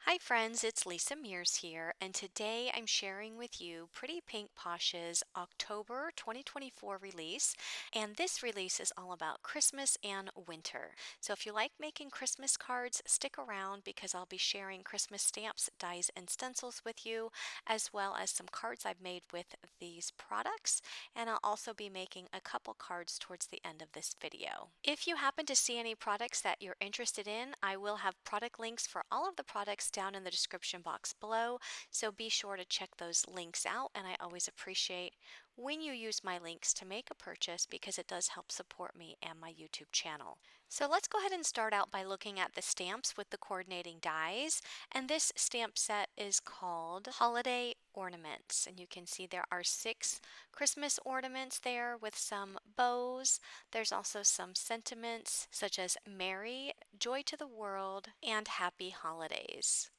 Hi friends, it's Lisa Mears here, and today I'm sharing with you Pretty Pink Posh's October 2024 release, and this release is all about Christmas and winter. So if you like making Christmas cards, stick around because I'll be sharing Christmas stamps, dies, and stencils with you, as well as some cards I've made with these products, and I'll also be making a couple cards towards the end of this video. If you happen to see any products that you're interested in, I will have product links for all of the products down in the description box below, so be sure to check those links out, and I always appreciate when you use my links to make a purchase because it does help support me and my YouTube channel. So let's go ahead and start out by looking at the stamps with the coordinating dies, and this stamp set is called Holiday Ornaments, and you can see there are 6 Christmas ornaments there with some bows. There's also some sentiments such as Merry, Joy to the World, and Happy Holidays.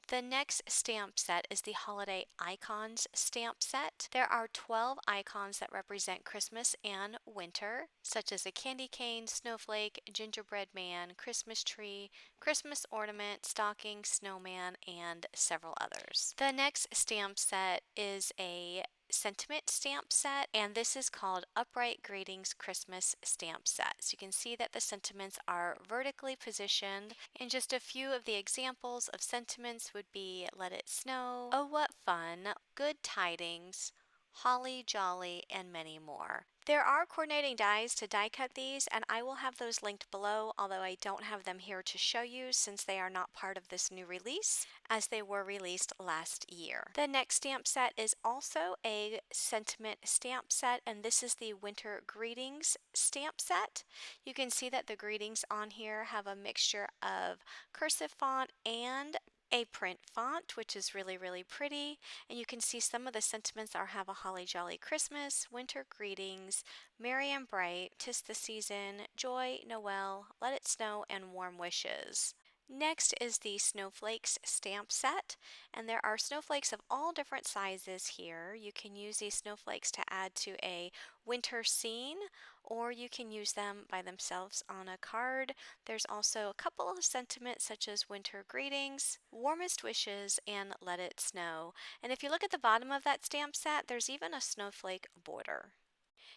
The next stamp set is the Holiday Icons stamp set. There are 12 icons that represent Christmas and winter, such as a candy cane, snowflake, gingerbread man, Christmas tree, Christmas ornament, stocking, snowman, and several others. The next stamp set is a sentiment stamp set, and this is called Upright Greetings Christmas stamp set. So you can see that the sentiments are vertically positioned, and just a few of the examples of sentiments would be Let It Snow, Oh What Fun, Good Tidings, Holly Jolly, and many more. There are coordinating dies to die cut these, and I will have those linked below, although I don't have them here to show you since they are not part of this new release, as they were released last year. The next stamp set is also a sentiment stamp set, and this is the Winter Greetings stamp set. You can see that the greetings on here have a mixture of cursive font and a print font, which is really pretty, and you can see some of the sentiments are have a holly jolly Christmas, winter greetings, merry and bright, 'tis the season, joy, Noel, let it snow, and warm wishes. Next is the Snowflakes stamp set, and there are snowflakes of all different sizes here. You can use these snowflakes to add to a winter scene, or you can use them by themselves on a card. There's also a couple of sentiments such as winter greetings, warmest wishes, and let it snow. And if you look at the bottom of that stamp set, there's even a snowflake border.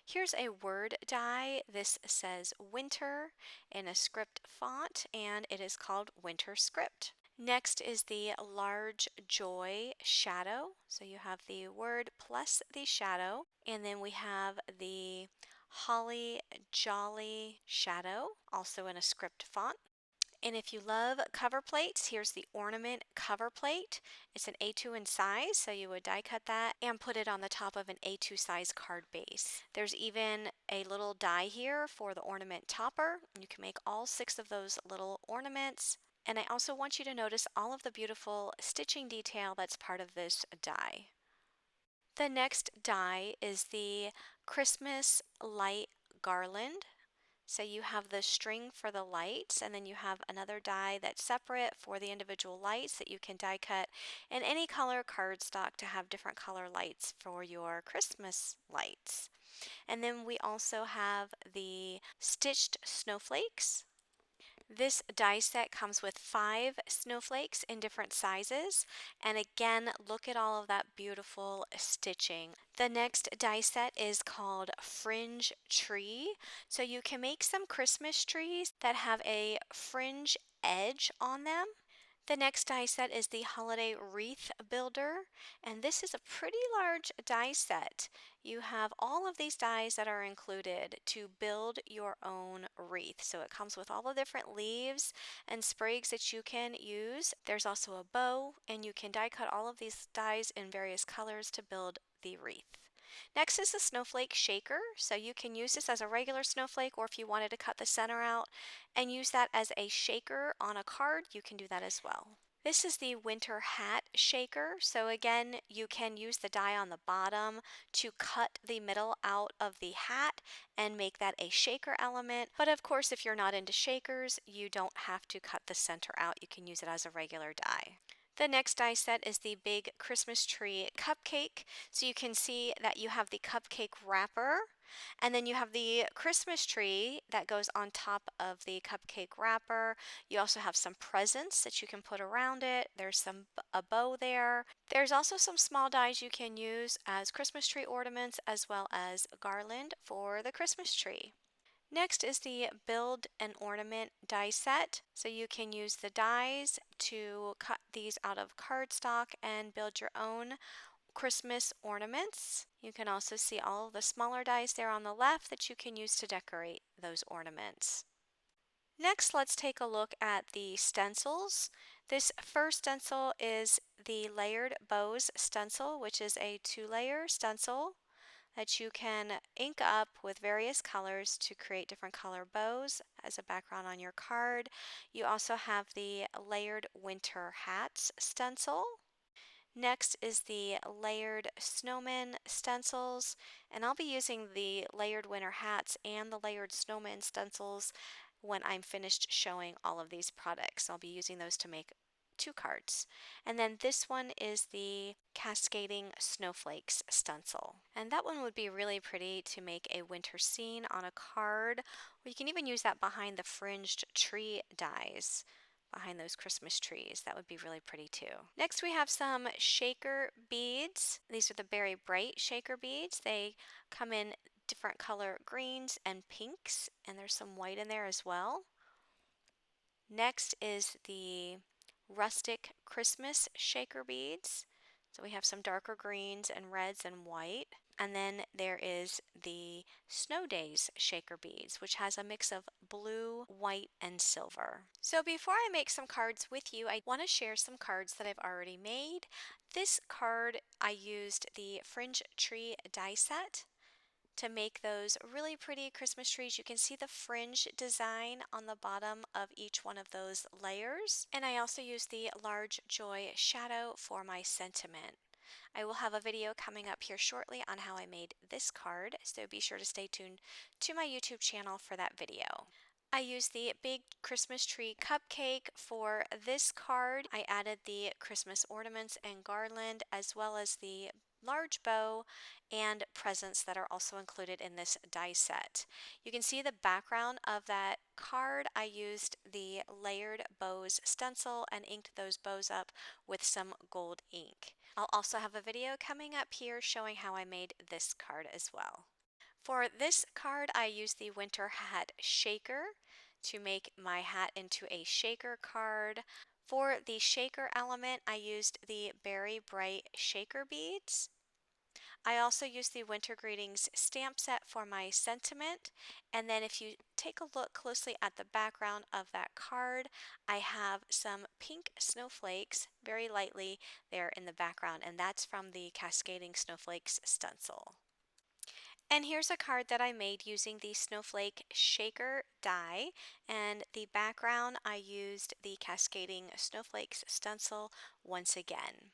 Here's a word die. This says winter in a script font, and it is called Winter Script. Next is the large joy shadow. So you have the word plus the shadow, and then we have the holly jolly shadow, also in a script font. And if you love cover plates, here's the ornament cover plate. It's an A2 in size, so you would die cut that and put it on the top of an A2 size card base. There's even a little die here for the ornament topper. You can make all 6 of those little ornaments. And I also want you to notice all of the beautiful stitching detail that's part of this die. The next die is the Christmas light garland. So you have the string for the lights, and then you have another die that's separate for the individual lights that you can die cut in any color cardstock to have different color lights for your Christmas lights. And then we also have the stitched snowflakes. This die set comes with 5 snowflakes in different sizes, and again, look at all of that beautiful stitching. The next die set is called Fringe Tree, so you can make some Christmas trees that have a fringe edge on them. The next die set is the Holiday Wreath Builder, and this is a pretty large die set. You have all of these dies that are included to build your own wreath. So it comes with all the different leaves and sprigs that you can use. There's also a bow, and you can die cut all of these dies in various colors to build the wreath. Next is the snowflake shaker. So you can use this as a regular snowflake, or if you wanted to cut the center out and use that as a shaker on a card, you can do that as well. This is the winter hat shaker. So again, you can use the die on the bottom to cut the middle out of the hat and make that a shaker element. But of course, if you're not into shakers, you don't have to cut the center out. You can use it as a regular die. The next die set is the big Christmas tree cupcake. So you can see that you have the cupcake wrapper, and then you have the Christmas tree that goes on top of the cupcake wrapper. You also have some presents that you can put around it. There's a bow there. There's also some small dies you can use as Christmas tree ornaments as well as garland for the Christmas tree. Next is the Build an Ornament die set. So you can use the dies to cut these out of cardstock and build your own Christmas ornaments. You can also see all of the smaller dies there on the left that you can use to decorate those ornaments. Next, let's take a look at the stencils. This first stencil is the Layered Bows stencil, which is a 2-layer stencil that you can ink up with various colors to create different color bows as a background on your card. You also have the Layered Winter Hats stencil. Next is the Layered Snowman stencils, and I'll be using the Layered Winter Hats and the Layered Snowman stencils when I'm finished showing all of these products. I'll be using those to make 2 cards. And then this one is the Cascading Snowflakes stencil. And that one would be really pretty to make a winter scene on a card, or you can even use that behind the fringed tree dies behind those Christmas trees. That would be really pretty too. Next we have some shaker beads. These are the Berry Bright shaker beads. They come in different color greens and pinks, and there's some white in there as well. Next is the Rustic Christmas shaker beads. So we have some darker greens and reds and white. And then there is the Snow Days shaker beads, which has a mix of blue, white, and silver. So before I make some cards with you, I want to share some cards that I've already made. This card, I used the Fringe Tree die set to make those really pretty Christmas trees. You can see the fringe design on the bottom of each one of those layers. And I also used the Large Joy shadow for my sentiment. I will have a video coming up here shortly on how I made this card, so be sure to stay tuned to my YouTube channel for that video. I used the big Christmas tree cupcake for this card. I added the Christmas ornaments and garland as well as the large bow and presents that are also included in this die set. You can see the background of that card. I used the Layered Bows stencil and inked those bows up with some gold ink. I'll also have a video coming up here showing how I made this card as well. For this card, I used the Winter Hat Shaker to make my hat into a shaker card. For the shaker element, I used the Berry Bright shaker beads. I also used the Winter Greetings stamp set for my sentiment. And then if you take a look closely at the background of that card, I have some pink snowflakes very lightly there in the background, and that's from the Cascading Snowflakes stencil. And here's a card that I made using the Snowflake Shaker die, and the background I used the Cascading Snowflakes stencil once again.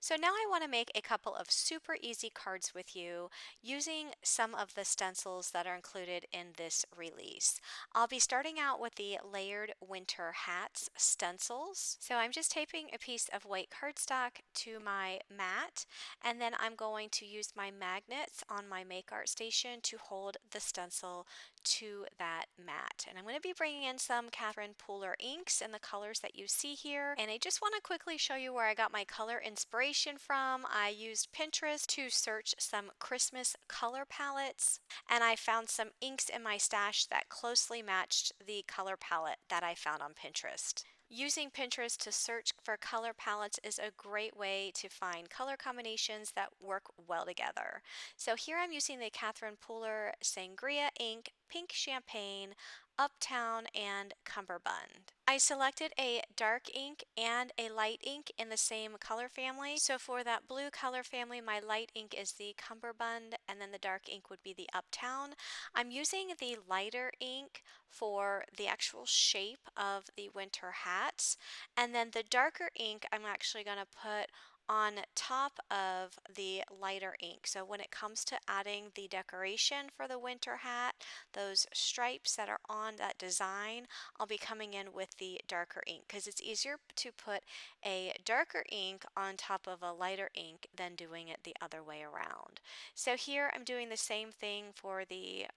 So now I want to make a couple of super easy cards with you using some of the stencils that are included in this release. I'll be starting out with the Layered Winter Hats stencils. So I'm just taping a piece of white cardstock to my mat, and then I'm going to use my magnets on my Make Art station to hold the stencil to that mat. And I'm going to be bringing in some Catherine Pooler inks in the colors that you see here. And I just want to quickly show you where I got my color inspiration from. I used Pinterest to search some Christmas color palettes, and I found some inks in my stash that closely matched the color palette that I found on Pinterest. Using Pinterest to search for color palettes is a great way to find color combinations that work well together. So here I'm using the Catherine Pooler Sangria ink, Pink Champagne, Uptown, and Cumberbund. I selected a dark ink and a light ink in the same color family. So for that blue color family, my light ink is the Cumberbund, and then the dark ink would be the Uptown. I'm using the lighter ink for the actual shape of the winter hats, and then the darker ink I'm actually going to put on top of the lighter ink. So when it comes to adding the decoration for the winter hat, those stripes that are on that design, I'll be coming in with the darker ink because it's easier to put a darker ink on top of a lighter ink than doing it the other way around. So here I'm doing the same thing for the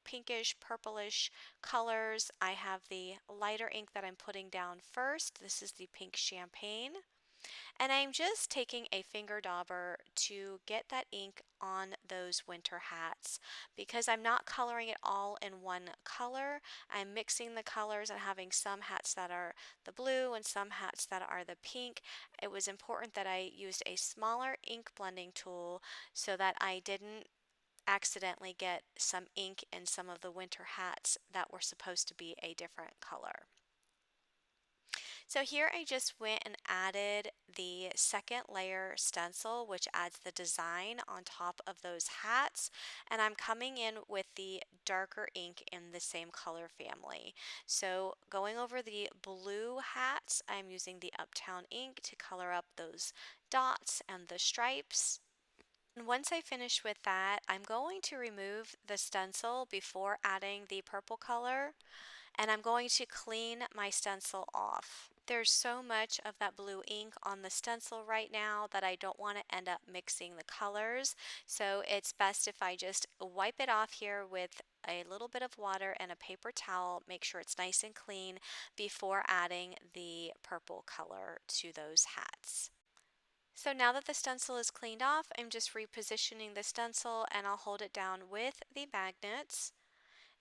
pinkish purplish colors. I have the lighter ink that I'm putting down first. This is the pink champagne. And I'm just taking a finger dauber to get that ink on those winter hats because I'm not coloring it all in one color. I'm mixing the colors and having some hats that are the blue and some hats that are the pink. It was important that I used a smaller ink blending tool so that I didn't accidentally get some ink in some of the winter hats that were supposed to be a different color. So here I just went and added the second layer stencil, which adds the design on top of those hats. And I'm coming in with the darker ink in the same color family. So going over the blue hats, I'm using the Uptown ink to color up those dots and the stripes. And once I finish with that, I'm going to remove the stencil before adding the purple color, and I'm going to clean my stencil off. There's so much of that blue ink on the stencil right now that I don't want to end up mixing the colors, so it's best if I just wipe it off here with a little bit of water and a paper towel, make sure it's nice and clean before adding the purple color to those hats. So now that the stencil is cleaned off, I'm just repositioning the stencil and I'll hold it down with the magnets.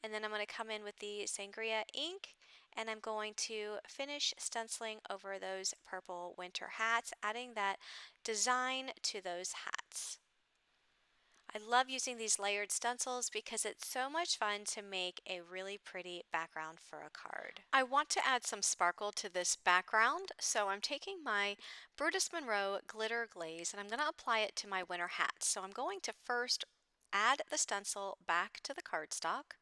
And then I'm going to come in with the Sangria ink and I'm going to finish stenciling over those purple winter hats, adding that design to those hats. I love using these layered stencils because it's so much fun to make a really pretty background for a card. I want to add some sparkle to this background, so I'm taking my Brutus Monroe glitter glaze and I'm going to apply it to my winter hats. So I'm going to first add the stencil back to the cardstock.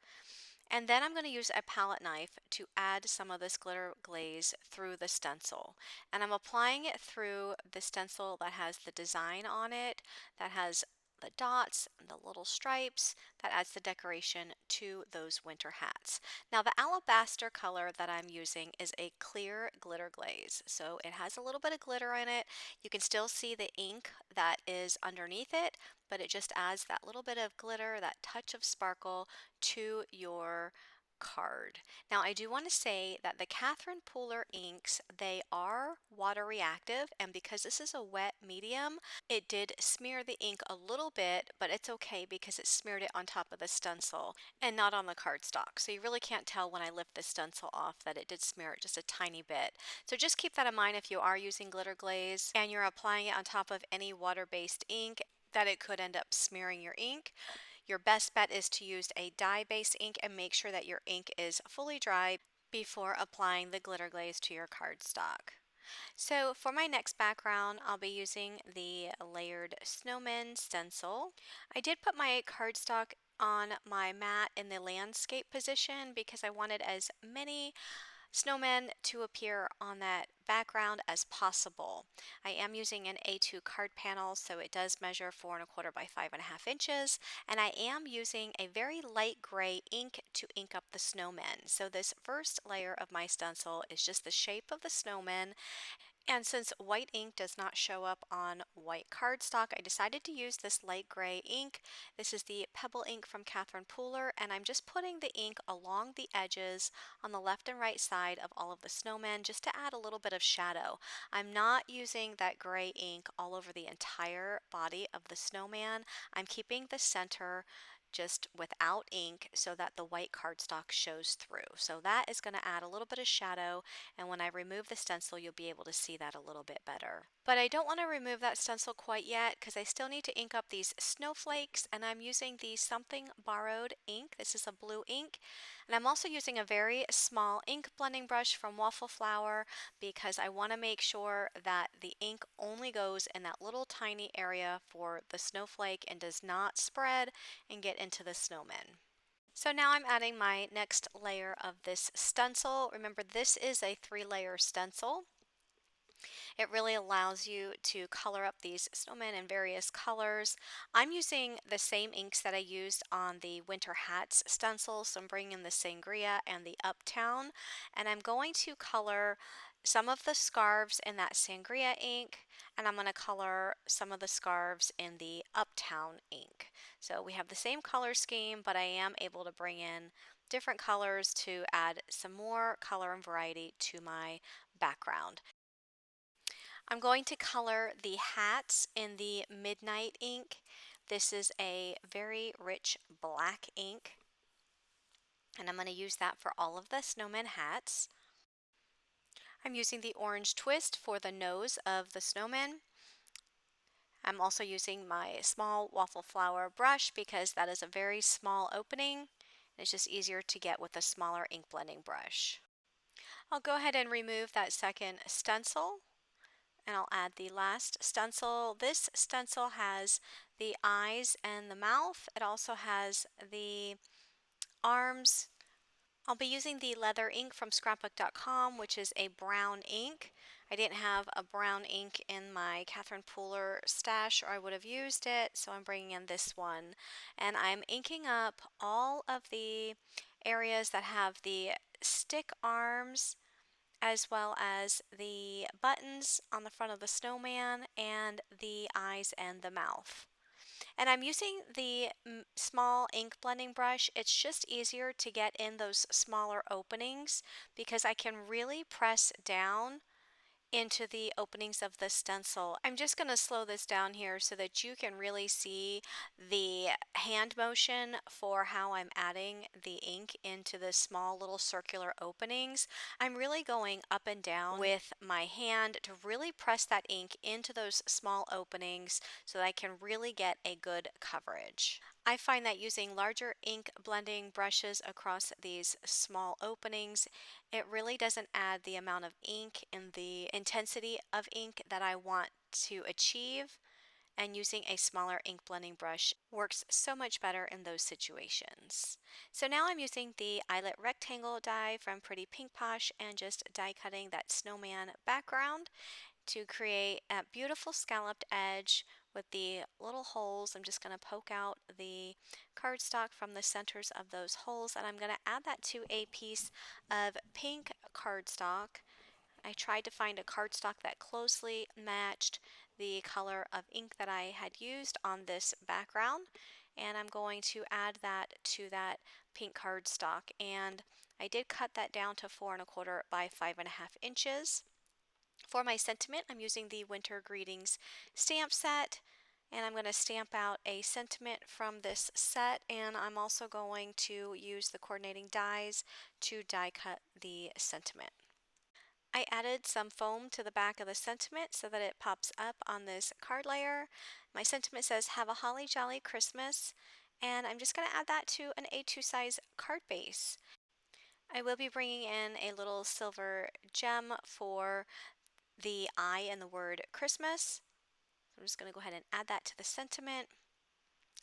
And then I'm going to use a palette knife to add some of this glitter glaze through the stencil. And I'm applying it through the stencil that has the design on it, that has the dots and the little stripes, that adds the decoration to those winter hats. Now the alabaster color that I'm using is a clear glitter glaze. So it has a little bit of glitter in it. You can still see the ink that is underneath it, but it just adds that little bit of glitter, that touch of sparkle to your card. Now I do want to say that the Catherine Pooler inks, they are water reactive, and because this is a wet medium, it did smear the ink a little bit, but it's okay because it smeared it on top of the stencil and not on the cardstock. So you really can't tell when I lift the stencil off that it did smear it just a tiny bit. So just keep that in mind if you are using glitter glaze and you're applying it on top of any water-based ink, that it could end up smearing your ink. Your best bet is to use a dye-based ink and make sure that your ink is fully dry before applying the glitter glaze to your cardstock. So for my next background, I'll be using the layered snowman stencil. I did put my cardstock on my mat in the landscape position because I wanted as many snowmen to appear on that background as possible. I am using an A2 card panel, so it does measure 4¼ by 5½ inches, and I am using a very light gray ink to ink up the snowmen. So this first layer of my stencil is just the shape of the snowman. And since white ink does not show up on white cardstock, I decided to use this light gray ink. This is the Pebble ink from Catherine Pooler, and I'm just putting the ink along the edges on the left and right side of all of the snowmen just to add a little bit of shadow. I'm not using that gray ink all over the entire body of the snowman. I'm keeping the center just without ink so that the white cardstock shows through. So that is going to add a little bit of shadow, and when I remove the stencil you'll be able to see that a little bit better. But I don't want to remove that stencil quite yet because I still need to ink up these snowflakes, and I'm using the Something Borrowed ink. This is a blue ink, and I'm also using a very small ink blending brush from Waffle because I want to make sure that the ink only goes in that little tiny area for the snowflake and does not spread and get into the snowman. So now I'm adding my next layer of this stencil. Remember, this is a 3-layer stencil. It really allows you to color up these snowmen in various colors. I'm using the same inks that I used on the winter hats stencils, so I'm bringing the Sangria and the Uptown, and I'm going to color some of the scarves in that Sangria ink, and I'm going to color some of the scarves in the Uptown ink. So we have the same color scheme, but I am able to bring in different colors to add some more color and variety to my background. I'm going to color the hats in the Midnight ink. This is a very rich black ink, and I'm going to use that for all of the snowman hats. I'm using the orange twist for the nose of the snowman. I'm also using my small waffle flower brush because that is a very small opening. It's just easier to get with a smaller ink blending brush. I'll go ahead and remove that second stencil, and I'll add the last stencil. This stencil has the eyes and the mouth. It also has the arms. I'll be using the leather ink from scrapbook.com, which is a brown ink. I didn't have a brown ink in my Catherine Pooler stash, or I would have used it, so I'm bringing in this one. And I'm inking up all of the areas that have the stick arms, as well as the buttons on the front of the snowman and the eyes and the mouth. And I'm using the small ink blending brush. It's just easier to get in those smaller openings because I can really press down into the openings of the stencil. I'm just going to slow this down here so that you can really see the hand motion for how I'm adding the ink into the small little circular openings. I'm really going up and down with my hand to really press that ink into those small openings so that I can really get a good coverage. I find that using larger ink blending brushes across these small openings, it really doesn't add the amount of ink and the intensity of ink that I want to achieve, and using a smaller ink blending brush works so much better in those situations. So now I'm using the eyelet rectangle die from Pretty Pink Posh and just die cutting that snowman background to create a beautiful scalloped edge with the little holes. I'm just going to poke out the cardstock from the centers of those holes, and I'm going to add that to a piece of pink cardstock. I tried to find a cardstock that closely matched the color of ink that I had used on this background, and I'm going to add that to that pink cardstock. And I did cut that down to 4¼ by 5½ inches. For my sentiment, I'm using the Winter Greetings stamp set, and I'm going to stamp out a sentiment from this set, and I'm also going to use the coordinating dies to die cut the sentiment. I added some foam to the back of the sentiment so that it pops up on this card layer. My sentiment says, "Have a holly jolly Christmas," and I'm just going to add that to an A2 size card base. I will be bringing in a little silver gem for the I in the word Christmas. I'm just going to go ahead and add that to the sentiment.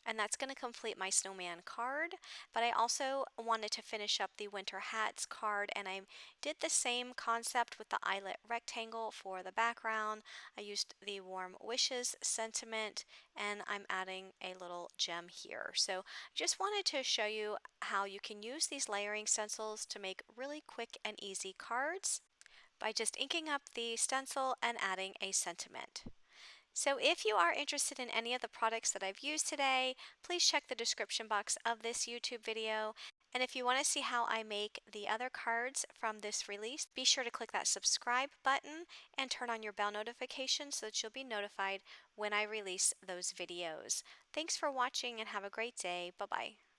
And that's going to complete my snowman card. But I also wanted to finish up the winter hats card, and I did the same concept with the eyelet rectangle for the background. I used the warm wishes sentiment, and I'm adding a little gem here. So I just wanted to show you how you can use these layering stencils to make really quick and easy cards by just inking up the stencil and adding a sentiment. So if you are interested in any of the products that I've used today, please check the description box of this YouTube video. And if you want to see how I make the other cards from this release, be sure to click that subscribe button and turn on your bell notification so that you'll be notified when I release those videos. Thanks for watching and have a great day. Bye-bye.